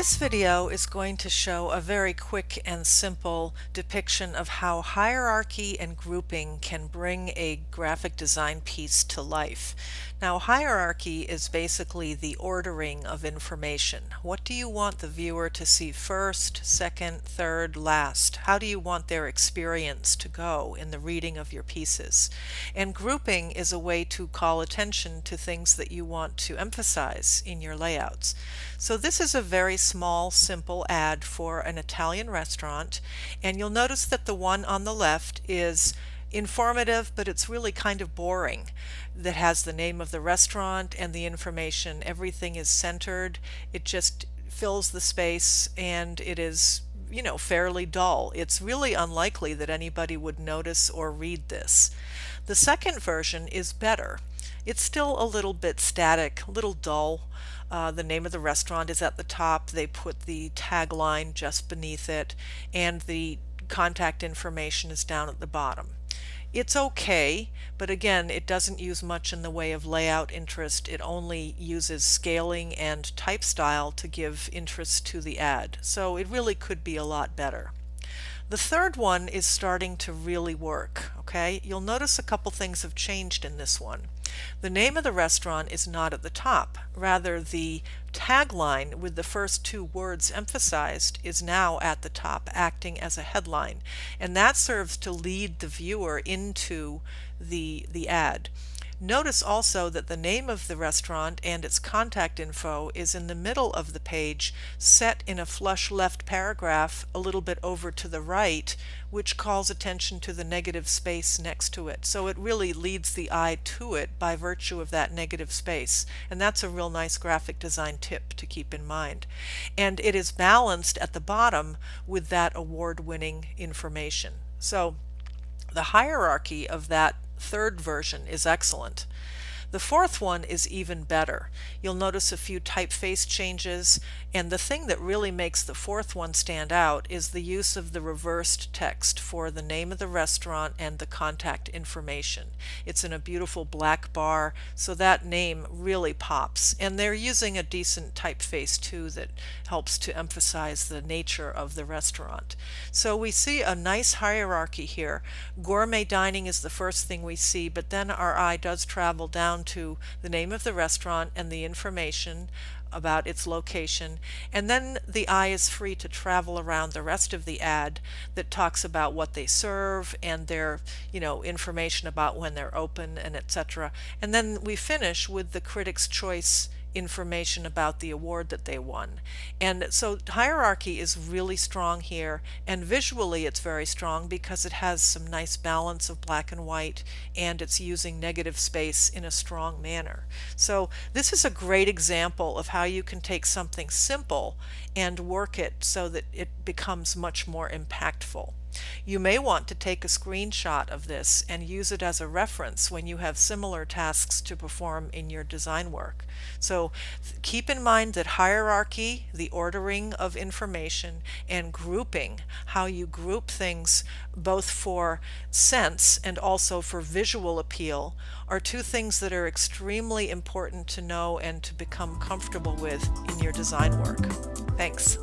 This video is going to show a very quick and simple depiction of how hierarchy and grouping can bring a graphic design piece to life. Now, hierarchy is basically the ordering of information. What do you want the viewer to see first, second, third, last? How do you want their experience to go in the reading of your pieces? And grouping is a way to call attention to things that you want to emphasize in your layouts. So this is a very small, simple ad for an Italian restaurant, and you'll notice that the one on the left is informative, but it's really kind of boring. That has the name of the restaurant and the information. Everything is centered. It just fills the space, and it is fairly dull. It's really unlikely that anybody would notice or read this. The second version is better. It's still a little bit static, a little dull. The name of the restaurant is at the top. They put the tagline just beneath it, and the contact information is down at the bottom. It's okay, but again, it doesn't use much in the way of layout interest. It only uses scaling and type style to give interest to the ad. So it really could be a lot better. The third one is starting to really work, okay? You'll notice a couple things have changed in this one. The name of the restaurant is not at the top. Rather, the tagline with the first two words emphasized is now at the top, acting as a headline. And that serves to lead the viewer into the ad. Notice also that the name of the restaurant and its contact info is in the middle of the page, set in a flush left paragraph a little bit over to the right, which calls attention to the negative space next to it. So it really leads the eye to it by virtue of that negative space. And that's a real nice graphic design tip to keep in mind. And it is balanced at the bottom with that award-winning information. So the hierarchy of that third version is excellent. The fourth one is even better. You'll notice a few typeface changes, and the thing that really makes the fourth one stand out is the use of the reversed text for the name of the restaurant and the contact information. It's in a beautiful black bar, so that name really pops. And they're using a decent typeface too that helps to emphasize the nature of the restaurant. So we see a nice hierarchy here. Gourmet dining is the first thing we see, but then our eye does travel down to the name of the restaurant and the information about its location, and then the eye is free to travel around the rest of the ad that talks about what they serve and their information about when they're open and etc. And then we finish with the Critics' Choice information about the award that they won. And so hierarchy is really strong here, and visually it's very strong because it has some nice balance of black and white, and it's using negative space in a strong manner. So this is a great example of how you can take something simple and work it so that it becomes much more impactful. You may want to take a screenshot of this and use it as a reference when you have similar tasks to perform in your design work. So keep in mind that hierarchy, the ordering of information, and grouping, how you group things both for sense and also for visual appeal, are two things that are extremely important to know and to become comfortable with in your design work. Thanks.